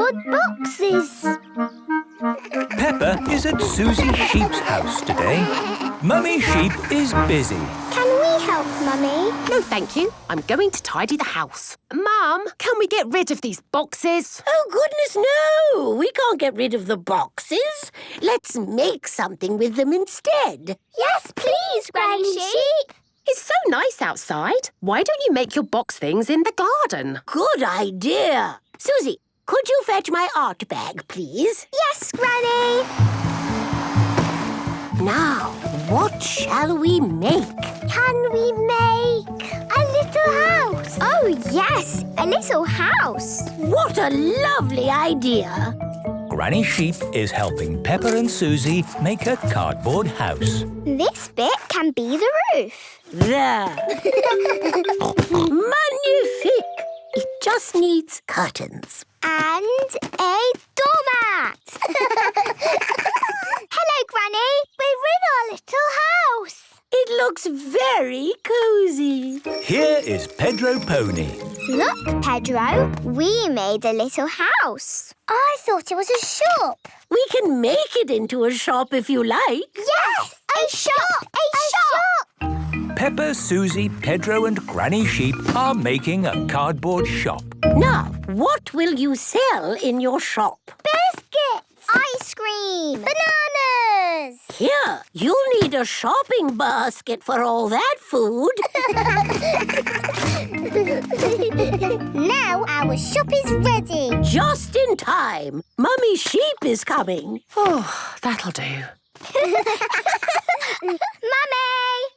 cardboard boxes. Peppa is at Suzie Sheep's house today. Mummy Sheep is busy. Can we help, Mummy? No, thank you. I'm going to tidy the house. Mum, can we get rid of these boxes? Oh, goodness, no! We can't get rid of the boxes. Let's make something with them instead. Yes, please, Granny Sheep. It's so nice outside. Why don't you make your box things in the garden? Good idea. Susie, could you fetch my art bag, please? Yes, Granny. Now, what shall we make? Can we make a little house? Oh, yes, a little house. What a lovely idea. Granny Sheep is helping Peppa and Suzie make a cardboard house. This bit can be the roof. There. Magnifique. It just needs curtains. And a doormat. Hello, Granny. We're in our little house. It looks very cosy. Here is Pedro Pony. Look, Pedro, we made a little house. I thought it was a shop. We can make it into a shop if you like. Yes, a shop! A shop! Peppa, Suzie, Pedro and Granny Sheep are making a cardboard shop. Now, what will you sell in your shop? Biscuits! Ice cream! Bananas! Here, you'll need a shopping basket for all that food. Now our shop is ready. Just in time. Mummy Sheep is coming. Oh, that'll do. Mummy,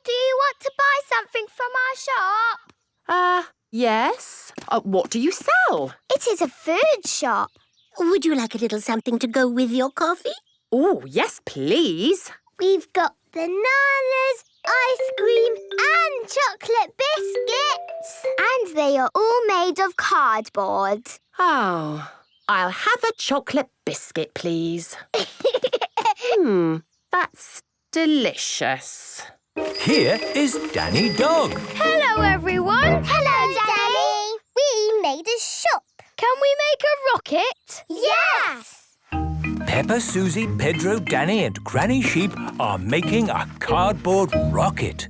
do you want to buy something from our shop? Yes. What do you sell? It is a food shop. Would you like a little something to go with your coffee? Oh, yes, please. We've got bananas, ice cream and chocolate biscuits. And they are all made of cardboard. Oh, I'll have a chocolate biscuit, please. That's delicious. Here is Danny Dog. Hello, everyone. Hello, Danny. We made a shop. Can we make a rocket? Yes. Peppa, Suzie, Pedro, Danny and Granny Sheep are making a cardboard rocket.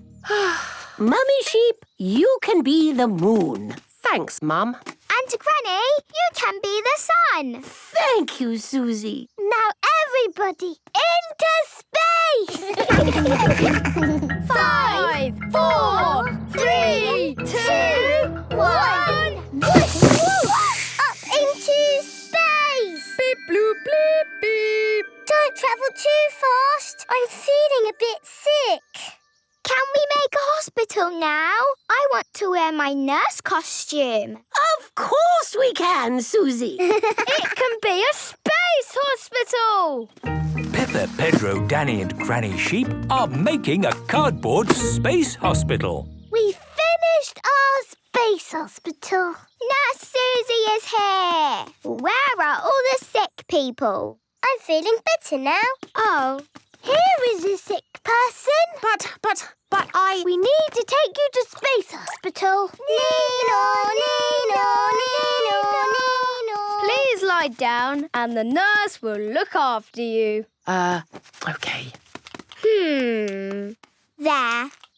Mummy Sheep, you can be the moon. Thanks, Mum. And Granny, you can be the sun. Thank you, Suzie. Now everybody into space! 5, 4, 3, 2, 1. Whoosh! Up into space! Beep, bloop, bleep, beep. Don't travel too fast. I'm feeling a bit sick. Can we make a hospital now? I want to wear my nurse costume. Of course we can, Suzie. It can be a space hospital. Peppa, Pedro, Danny and Granny Sheep are making a cardboard space hospital. We finished our space hospital. Nurse Suzie is here. Where are all the sick people? I'm feeling better now. Oh, here is a sick person. But I... We need to take you to space hospital. Please lie down and the nurse will look after you. Okay. There.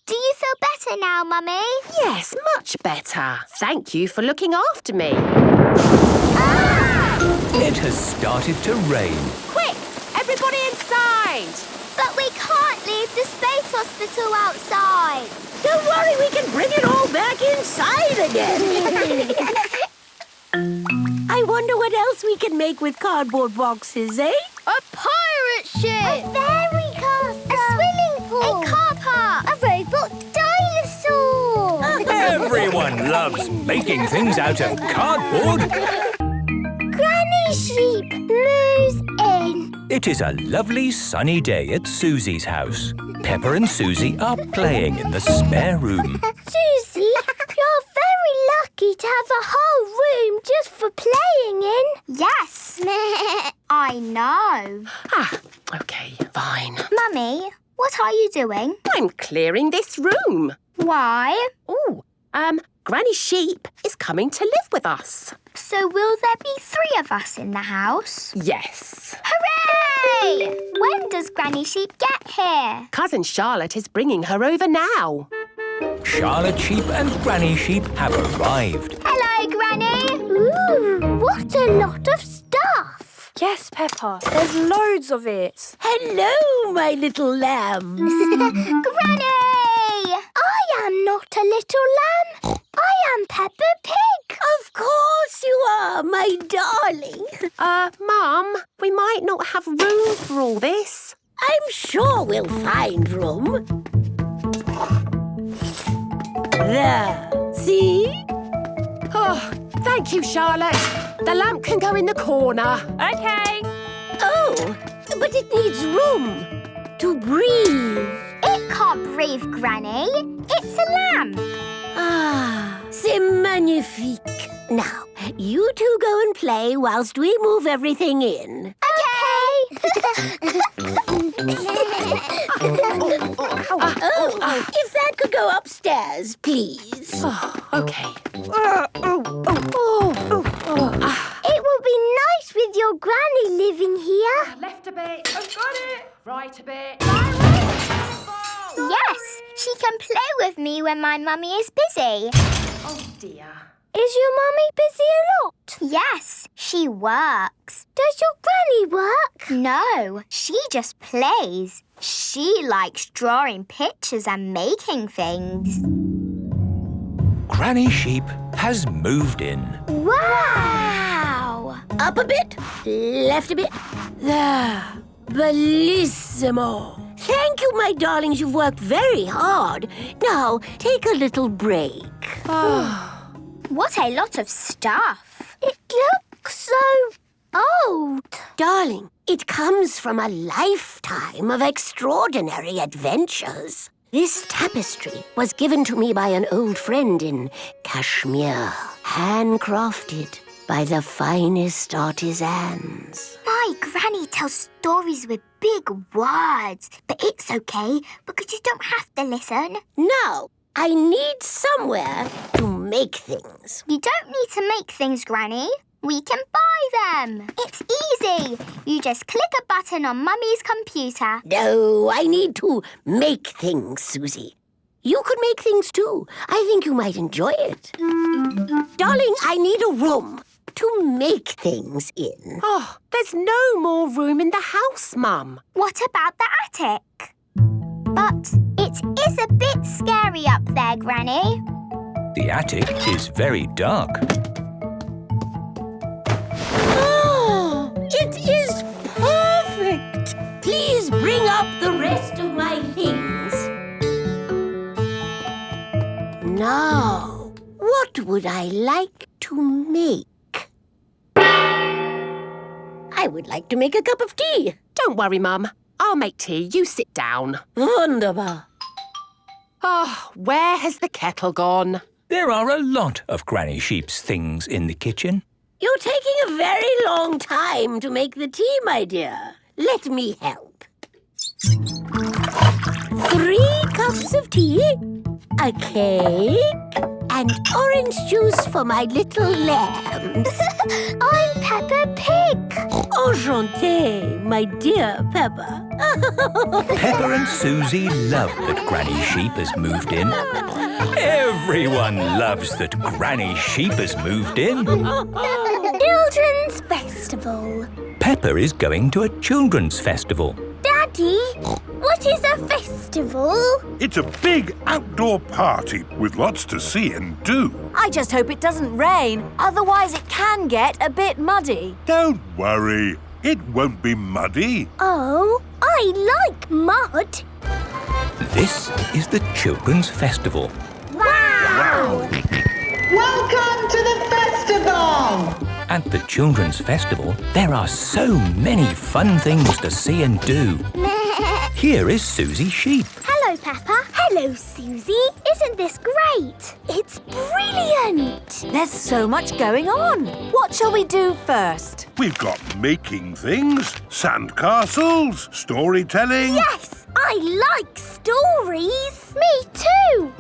Do you feel better now, Mummy? Yes, much better. Thank you for looking after me. It has started to rain. Quick! Everybody inside! But we can't leave the space hospital outside. Don't worry, we can bring it all back inside again. I wonder what else we can make with cardboard boxes, eh? A pirate ship! A fairy castle. A swimming pool. A car park. A robot dinosaur. Everyone loves making things out of cardboard. Granny Sheep moves in. It is a lovely sunny day at Susie's house. Peppa and Suzie are playing in the spare room. Suzie, you're very lucky to have a whole room just for playing in. Yes. I know. Okay, fine. Mummy, what are you doing? I'm clearing this room. Why? Oh, Granny Sheep is coming to live with us. So will there be 3 of us in the house? Yes. Hooray! When does Granny Sheep get here? Cousin Charlotte is bringing her over now. Charlotte Sheep and Granny Sheep have arrived. Hello, Granny. Ooh, what a lot of stuff. Yes, Peppa. There's loads of it. Hello, my little lambs. Granny! I am not a little lamb. I am Peppa Pig. Of course you are, my darling. Mum, we might not have room for all this. I'm sure we'll find room. There. See? Oh, thank you, Charlotte. The lamp can go in the corner. Okay. Oh, but it needs room to breathe. It can't breathe, Granny. It's a lamb. Ah, c'est magnifique. Now, you two go and play whilst we move everything in. If that could go upstairs, please. Okay. It will be nice with your granny living here. Left a bit. I've got it. Right a bit. Yes, she can play with me when my mummy is busy. Oh, dear. Is your mummy busy a lot? Yes, she works. Does your granny work? No, she just plays. She likes drawing pictures and making things. Granny Sheep has moved in. Wow! Up a bit, left a bit. There. Bellissimo. Thank you, my darlings. You've worked very hard. Now, take a little break. What a lot of stuff. It looks so old. Darling, it comes from a lifetime of extraordinary adventures. This tapestry was given to me by an old friend in Kashmir, handcrafted by the finest artisans. My granny tells stories with big words, but it's okay because you don't have to listen. Now, I need somewhere to make things. You don't need to make things, Granny. We can buy them. It's easy. You just click a button on Mummy's computer. No, I need to make things, Susie. You could make things too. I think you might enjoy it. Darling, I need a room to make things in. Oh, there's no more room in the house, Mum. What about the attic? But it is a bit scary up there, Granny. The attic is very dark. Oh, it is perfect. Please bring up the rest of my things. Now, what would I like to make? I would like to make a cup of tea. Don't worry, Mum. I'll make tea. You sit down. Wunderbar. Oh, where has the kettle gone? There are a lot of Granny Sheep's things in the kitchen. You're taking a very long time to make the tea, my dear. Let me help. 3 cups of tea, a cake, and orange juice for my little lambs. I'm Peppa Pig. Enchantée, my dear Peppa. Peppa and Susie love that Granny Sheep has moved in. Everyone loves that Granny Sheep has moved in. Children's Festival. Peppa is going to a children's festival. Daddy, what is a festival? It's a big outdoor party with lots to see and do. I just hope it doesn't rain, otherwise it can get a bit muddy. Don't worry, it won't be muddy. Oh, I like mud. This is the children's festival. Wow! Welcome to the festival! At the children's festival, there are so many fun things to see and do. Here is Suzie Sheep. Hello, Peppa. Hello, Susie. Isn't this great? It's brilliant. There's so much going on. What shall we do first? We've got making things, sandcastles, storytelling. Yes, I like stories. Me too.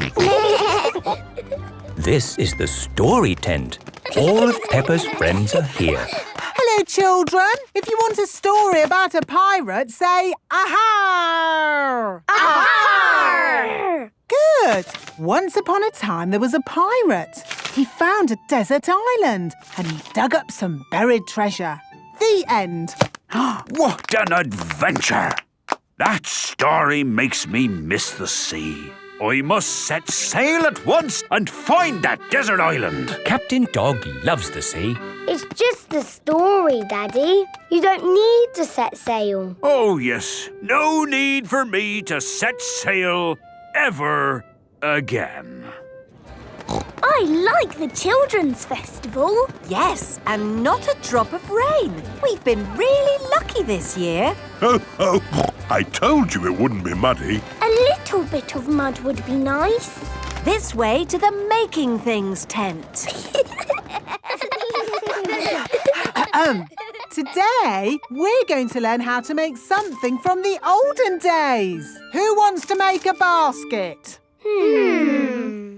This is the story tent. All of Peppa's friends are here. Hello, children. If you want a story about a pirate, say aha! Aha! Good. Once upon a time, there was a pirate. He found a desert island and he dug up some buried treasure. The end. What an adventure! That story makes me miss the sea. I must set sail at once and find that desert island. Captain Dog loves the sea. It's just the story, Daddy. You don't need to set sail. Oh, yes. No need for me to set sail ever again. I like the Children's Festival. Yes, and not a drop of rain. We've been really lucky this year. Ho, ho. I told you it wouldn't be muddy. A little bit of mud would be nice. This way to the Making Things tent. Today, we're going to learn how to make something from the olden days. Who wants to make a basket?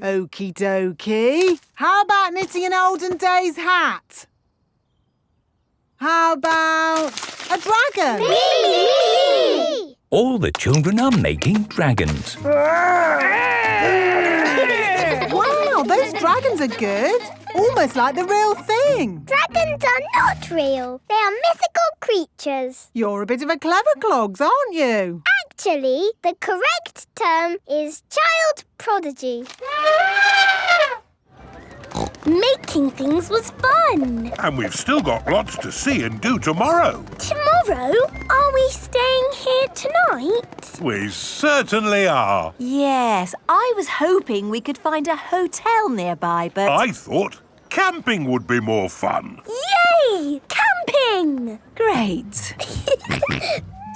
Okie dokie. How about knitting an olden days hat? How about a dragon? Me! All the children are making dragons. Wow, those dragons are good. Almost like the real thing. Dragons are not real. They are mythical creatures. You're a bit of a clever clogs, aren't you? Actually, the correct term is child prodigy. Making things was fun. And we've still got lots to see and do tomorrow. Tomorrow? Are we staying here tonight? We certainly are. Yes, I was hoping we could find a hotel nearby, but... I thought camping would be more fun. Yay! Camping! Great.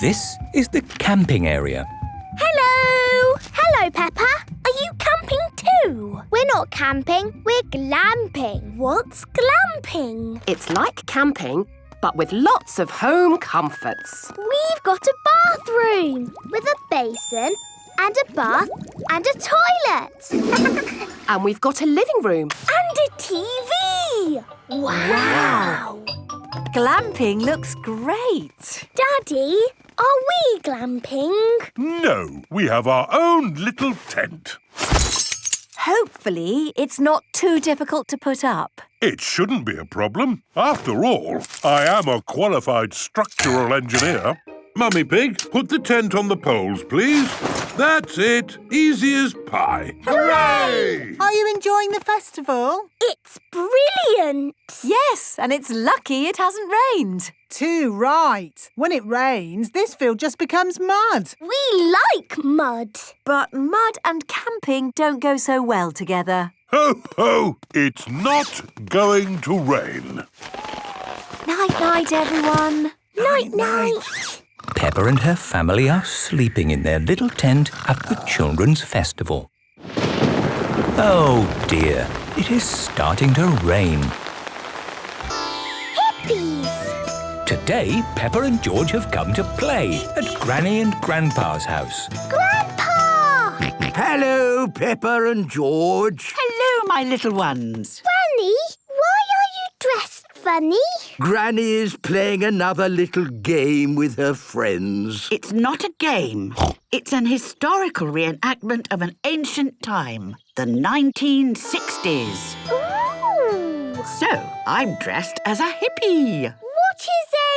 This is the camping area. Hello! Hello, Peppa. Are you camping too? We're not camping, we're glamping. What's glamping? It's like camping, but with lots of home comforts. We've got a bathroom with a basin and a bath and a toilet. And we've got a living room. And a TV. Wow! Glamping looks great. Daddy, are we glamping? No, we have our own little tent. Hopefully, it's not too difficult to put up. It shouldn't be a problem. After all, I am a qualified structural engineer. Mummy Pig, put the tent on the poles, please. That's it. Easy as pie. Hooray! Are you enjoying the festival? It's brilliant. Yes, and it's lucky it hasn't rained. Too right. When it rains, this field just becomes mud. We like mud. But mud and camping don't go so well together. Ho, ho! It's not going to rain. Night-night, everyone. Night-night. Peppa and her family are sleeping in their little tent at the Children's Festival. Oh dear, it is starting to rain. Hippies. Today, Peppa and George have come to play at Granny and Grandpa's house. Grandpa! Hello, Peppa and George. Hello, my little ones. Granny, why are you dressed funny? Granny is playing another little game with her friends. It's not a game. It's an historical reenactment of an ancient time, the 1960s. Ooh! So, I'm dressed as a hippie. What is a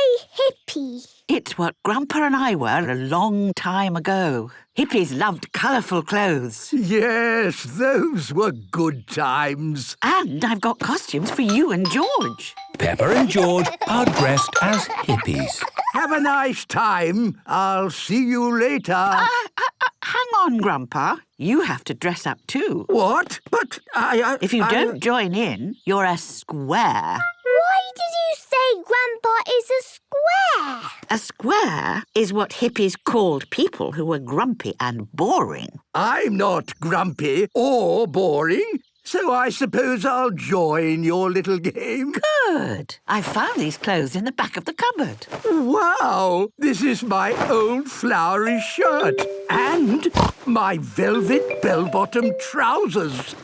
hippie? It's what Grandpa and I were a long time ago. Hippies loved colourful clothes. Yes, those were good times. And I've got costumes for you and George. Peppa and George are dressed as hippies. Have a nice time. I'll see you later. Hang on, Grandpa. You have to dress up too. What? But If you don't join in, you're a square. Why did you say Grandpa is a square? A square is what hippies called people who were grumpy and boring. I'm not grumpy or boring. so I suppose I'll join your little game. Good. I found these clothes in the back of the cupboard. Wow! This is my old flowery shirt and my velvet bell-bottom trousers.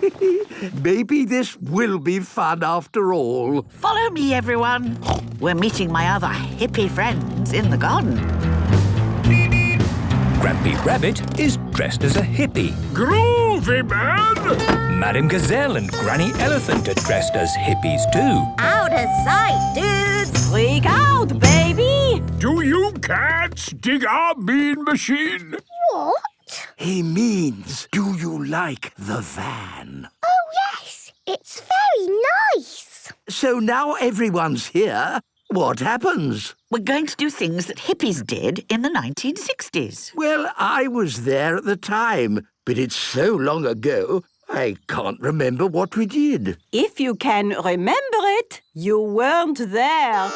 Maybe this will be fun after all. Follow me, everyone. We're meeting my other hippie friends in the garden. Grampy Rabbit is dressed as a hippie. Groovy, man! Madam Gazelle and Granny Elephant are dressed as hippies too. Out of sight, dudes! Freak out, baby! Do you cats dig our mean machine? What? He means, do you like the van? Oh, yes. It's very nice. So now everyone's here. What happens? We're going to do things that hippies did in the 1960s. Well, I was there at the time, but it's so long ago, I can't remember what we did. If you can remember it, you weren't there.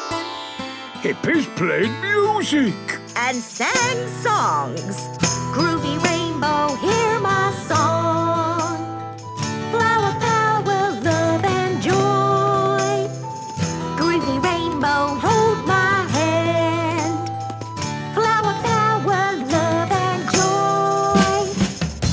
Hippies played music. And sang songs. Groovy rainbow, hear my song. Flower power, love and joy. Groovy rainbow, hold my hand. Flower power, love and joy.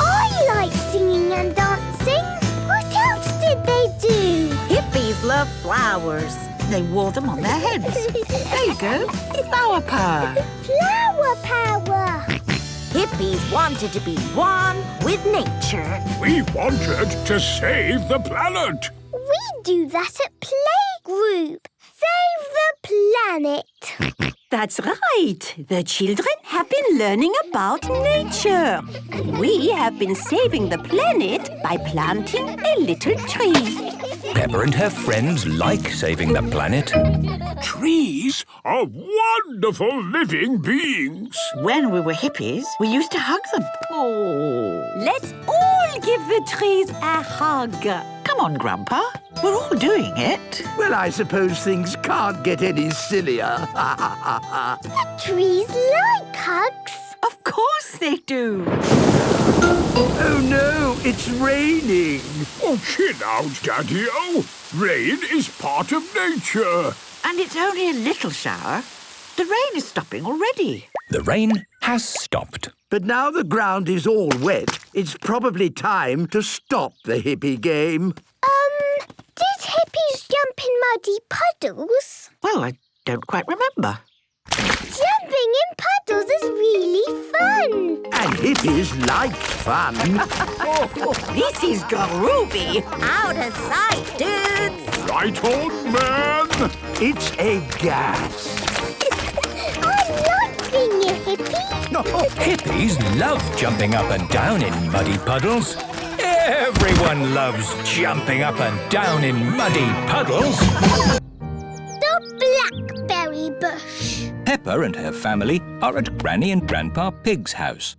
I like singing and dancing. What else did they do? Hippies love flowers. They wore them on their heads. There you go. Flower power. Flower power. Hippies wanted to be one with nature. We wanted to save the planet. We do that at playgroup. Save the planet. That's right. The children have been learning about nature. We have been saving the planet by planting a little tree. Peppa and her friends like saving the planet. Trees are wonderful living beings. When we were hippies, we used to hug them. Oh. Let's all give the trees a hug. Come on, Grandpa. We're all doing it. Well, I suppose things can't get any sillier. Trees like hugs. Of course they do. Oh no, it's raining. Oh, chill out, Daddy-o. Rain is part of nature. And it's only a little shower. The rain is stopping already. The rain has stopped. But now the ground is all wet, it's probably time to stop the hippie game. Did hippies jump in muddy puddles? Well, I don't quite remember. Jumping in puddles is really fun. And hippies like fun. This is groovy. Out of sight, dudes. Right on, man. It's a gas. I like being a hippie. Hippies love jumping up and down in muddy puddles. Everyone loves jumping up and down in muddy puddles. The Blackberry Bush. Peppa and her family are at Granny and Grandpa Pig's house.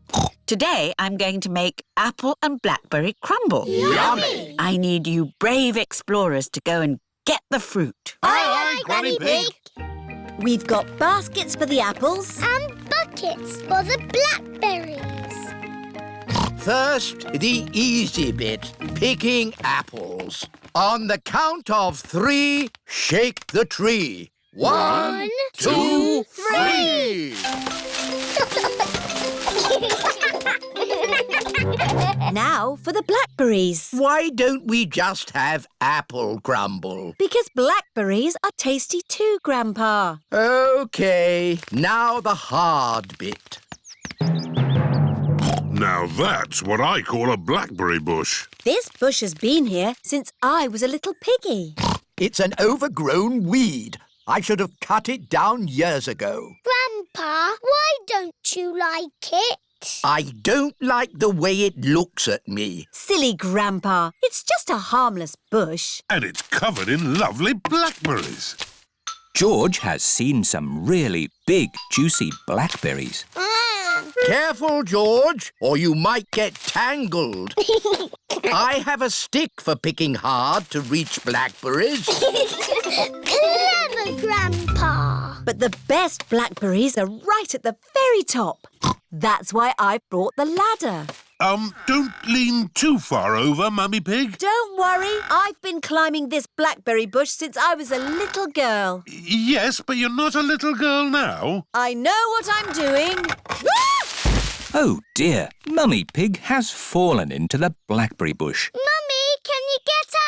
Today, I'm going to make apple and blackberry crumble. Yummy! I need you brave explorers to go and get the fruit. Aye, Granny Pig. We've got baskets for the apples. And buckets for the blackberries. First, the easy bit, picking apples. On the count of 3, shake the tree. 1, 2, 3. Now for the blackberries. Why don't we just have apple crumble? Because blackberries are tasty too, Grandpa. OK, now the hard bit. Now that's what I call a blackberry bush. This bush has been here since I was a little piggy. It's an overgrown weed. I should have cut it down years ago. Grandpa, why don't you like it? I don't like the way it looks at me. Silly Grandpa, it's just a harmless bush. And it's covered in lovely blackberries. George has seen some really big, juicy blackberries. Careful, George, or you might get tangled. I have a stick for picking hard to reach blackberries. Clever, Grandpa. But the best blackberries are right at the very top. That's why I brought the ladder. Don't lean too far over, Mummy Pig. Don't worry, I've been climbing this blackberry bush since I was a little girl. Yes, but you're not a little girl now. I know what I'm doing. Oh dear, Mummy Pig has fallen into the blackberry bush. Mummy, can you get out?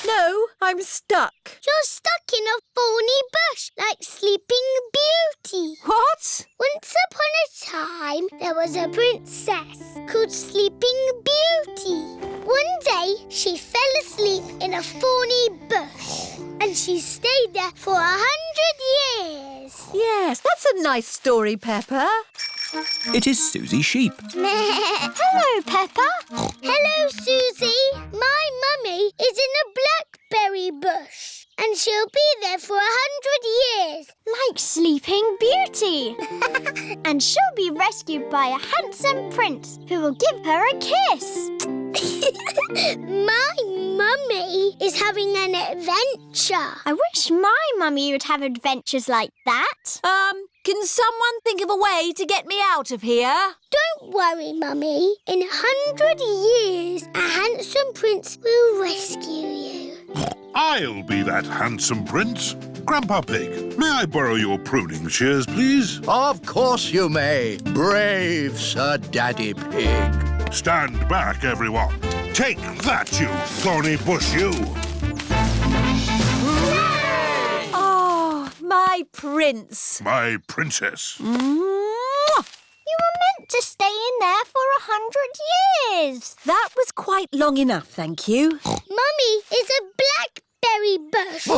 No, I'm stuck. You're stuck in a thorny bush like Sleeping Beauty. What? Once upon a time, there was a princess called Sleeping Beauty. One day, she fell asleep in a thorny bush and she stayed there for 100 years. Yes, that's a nice story, Peppa. It is Suzie Sheep. Hello, Peppa. Hello, Susie. My mummy is in a blackberry bush and she'll be there for 100 years. Like Sleeping Beauty. And she'll be rescued by a handsome prince who will give her a kiss. My mummy is having an adventure. I wish my mummy would have adventures like that. Can someone think of a way to get me out of here? Don't worry, Mummy. In 100 years, a handsome prince will rescue you. I'll be that handsome prince. Grandpa Pig, may I borrow your pruning shears, please? Of course you may, brave Sir Daddy Pig. Stand back, everyone. Take that, you thorny bush, you. My prince. My princess. You were meant to stay in there for 100 years. That was quite long enough, thank you. Mummy is a blackberry bush.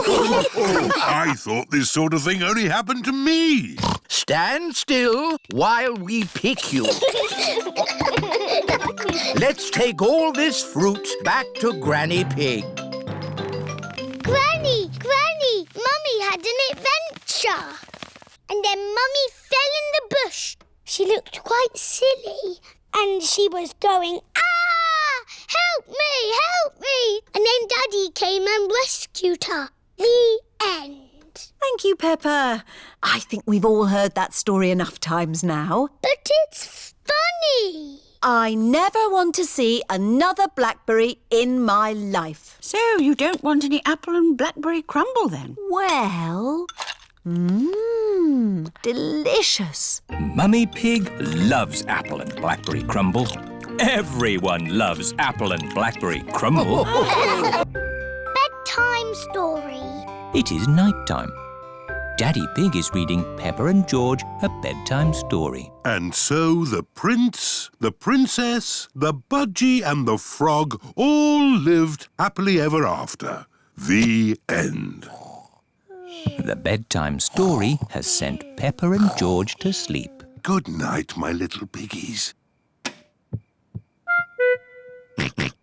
I thought this sort of thing only happened to me. Stand still while we pick you. Let's take all this fruit back to Granny Pig. Granny! Mummy had an adventure. And then Mummy fell in the bush. She looked quite silly. And she was going, ah! Help me! And then Daddy came and rescued her. The end. Thank you, Peppa. I think we've all heard that story enough times now. But it's funny. I never want to see another blackberry in my life. So you don't want any apple and blackberry crumble then? Well, delicious. Mummy Pig loves apple and blackberry crumble. Everyone loves apple and blackberry crumble. Bedtime Story. It is night time. Daddy Pig is reading Peppa and George a bedtime story. And so the prince, the princess, the budgie and the frog all lived happily ever after. The end. The bedtime story has sent Peppa and George to sleep. Good night, my little piggies.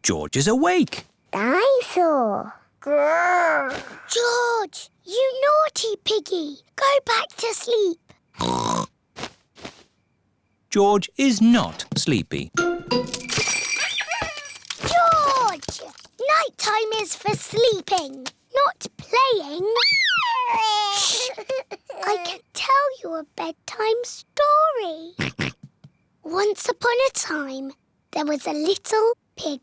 George is awake. Dinosaur. George, you naughty piggy. Go back to sleep. George is not sleepy. George! Nighttime is for sleeping, not playing. I can tell you a bedtime story. Once upon a time, there was a little pig.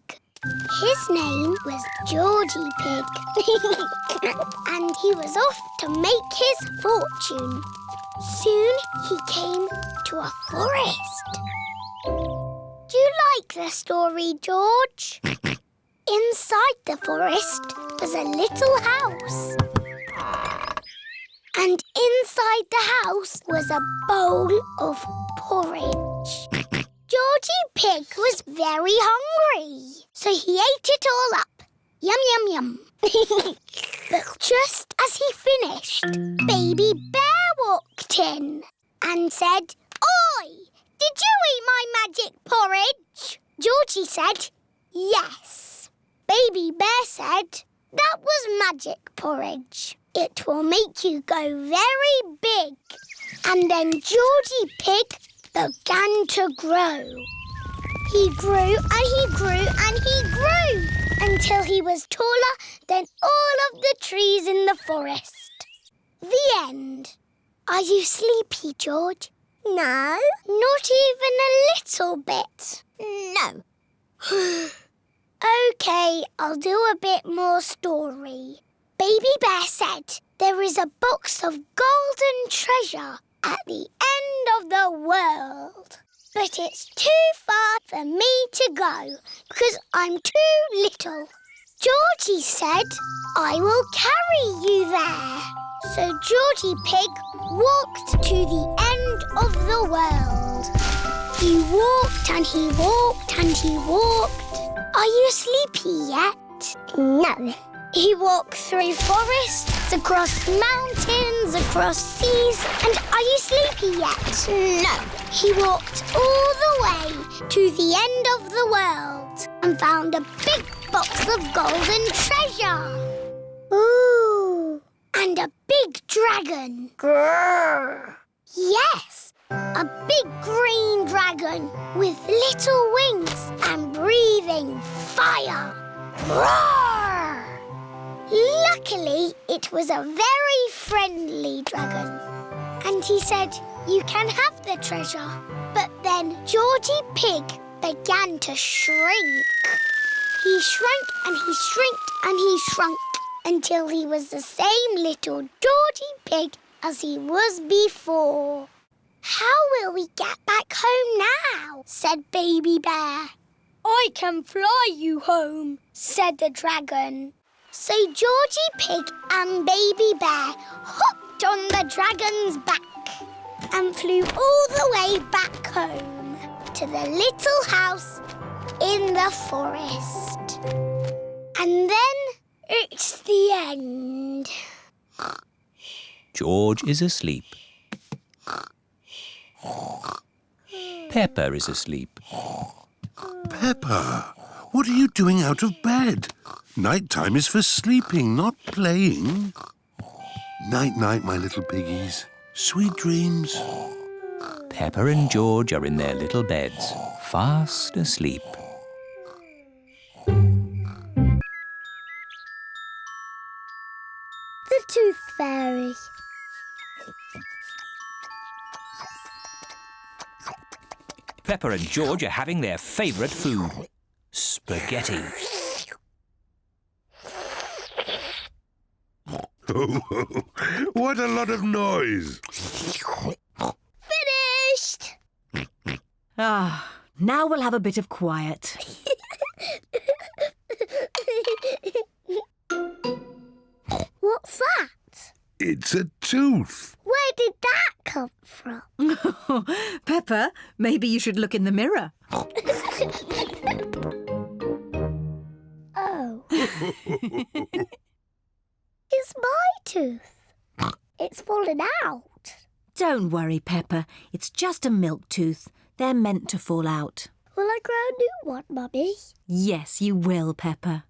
His name was Georgie Pig. And he was off to make his fortune. Soon he came to a forest. Do you like the story, George? Inside the forest was a little house. And inside the house was a bowl of porridge. Georgie Pig was very hungry, so he ate it all up. Yum, yum, yum. But just as he finished, Baby Bear walked in and said, Oi! Did you eat my magic porridge? Georgie said, yes. Baby Bear said, that was magic porridge. It will make you go very big. And then Georgie Pig began to grow. He grew and he grew and he grew until he was taller than all of the trees in the forest. The end. Are you sleepy, George? No. Not even a little bit? No. OK, I'll do a bit more story. Baby Bear said there is a box of golden treasure at the end of the world. But it's too far for me to go because I'm too little. Georgie said I will carry you there. So Georgie Pig walked to the end of the world. He walked and he walked and he walked. Are you sleepy yet? No. He walked through forests, across mountains, across seas. And are you sleepy yet? No. He walked all the way to the end of the world and found a big box of golden treasure. Ooh. And a big dragon. Grrr. Yes, a big green dragon with little wings and breathing fire. Roar! Luckily, it was a very friendly dragon. And he said, you can have the treasure. But then Georgie Pig began to shrink. He shrank and he shrinked and he shrunk until he was the same little Georgie Pig as he was before. How will we get back home now? Said Baby Bear. I can fly you home, said the dragon. So Georgie Pig and Baby Bear hopped on the dragon's back and flew all the way back home to the little house in the forest. And then it's the end. George is asleep. Peppa is asleep. Peppa, what are you doing out of bed? Night-time is for sleeping, not playing. Night-night, my little piggies. Sweet dreams. Peppa and George are in their little beds, fast asleep. The Tooth Fairy. Peppa and George are having their favourite food, spaghetti. What a lot of noise! Finished! Ah, now we'll have a bit of quiet. What's that? It's a tooth. Where did that come from? Peppa, maybe you should look in the mirror. Oh. It's my tooth. It's fallen out. Don't worry, Peppa. It's just a milk tooth. They're meant to fall out. Will I grow a new one, Mummy? Yes, you will, Peppa.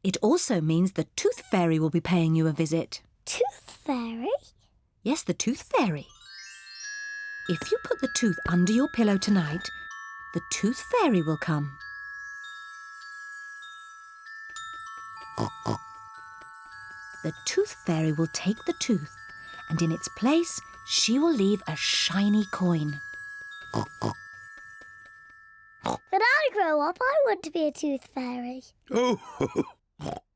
It also means the Tooth Fairy will be paying you a visit. Tooth Fairy? Yes, the Tooth Fairy. If you put the tooth under your pillow tonight, the Tooth Fairy will come. The Tooth Fairy will take the tooth, and in its place, she will leave a shiny coin. When I grow up, I want to be a Tooth Fairy. Oh,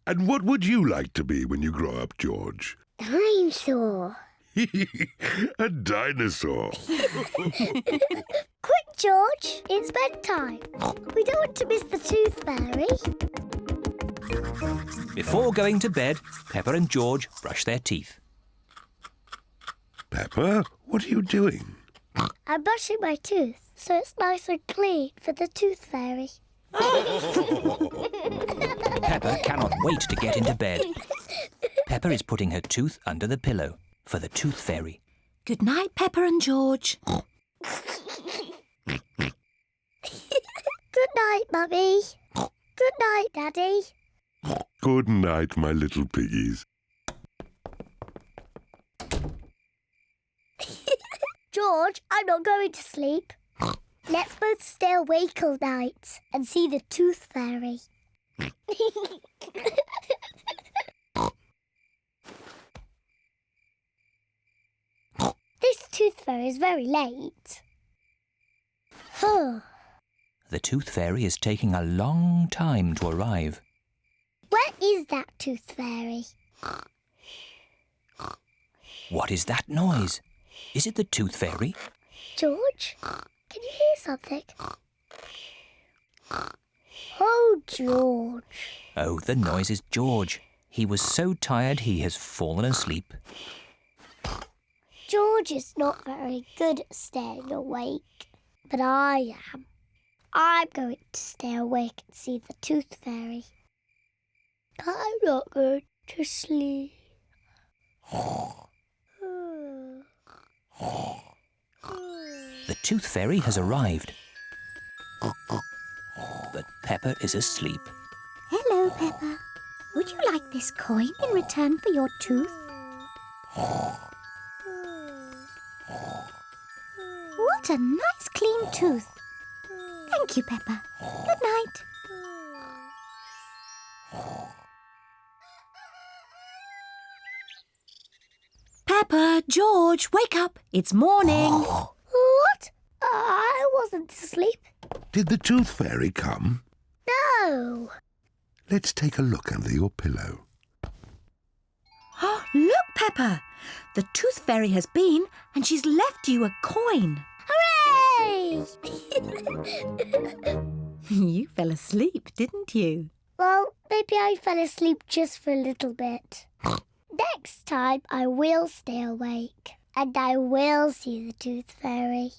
and what would you like to be when you grow up, George? Dinosaur. A dinosaur. Quick, George. It's bedtime. We don't want to miss the Tooth Fairy. Before going to bed, Peppa and George brush their teeth. Peppa, what are you doing? I'm brushing my tooth so it's nice and clean for the Tooth Fairy. Peppa cannot wait to get into bed. Peppa is putting her tooth under the pillow for the Tooth Fairy. Good night, Peppa and George. Good night, Mummy. Good night, Daddy. Good night, my little piggies. George, I'm not going to sleep. Let's both stay awake all night and see the Tooth Fairy. This Tooth Fairy is very late. The Tooth Fairy is taking a long time to arrive. Where is that Tooth Fairy? What is that noise? Is it the Tooth Fairy? George, can you hear something? Oh, George. Oh, the noise is George. He was so tired he has fallen asleep. George is not very good at staying awake, but I am. I'm going to stay awake and see the Tooth Fairy. I'm not going to sleep. The Tooth Fairy has arrived. But Peppa is asleep. Hello, Peppa. Would you like this coin in return for your tooth? What a nice clean tooth. Thank you, Peppa. Good night. Peppa, George, wake up. It's morning. What? I wasn't asleep. Did the Tooth Fairy come? No. Let's take a look under your pillow. Look, Peppa. The Tooth Fairy has been and she's left you a coin. Hooray! You fell asleep, didn't you? Well, maybe I fell asleep just for a little bit. Next time I will stay awake and I will see the Tooth Fairy.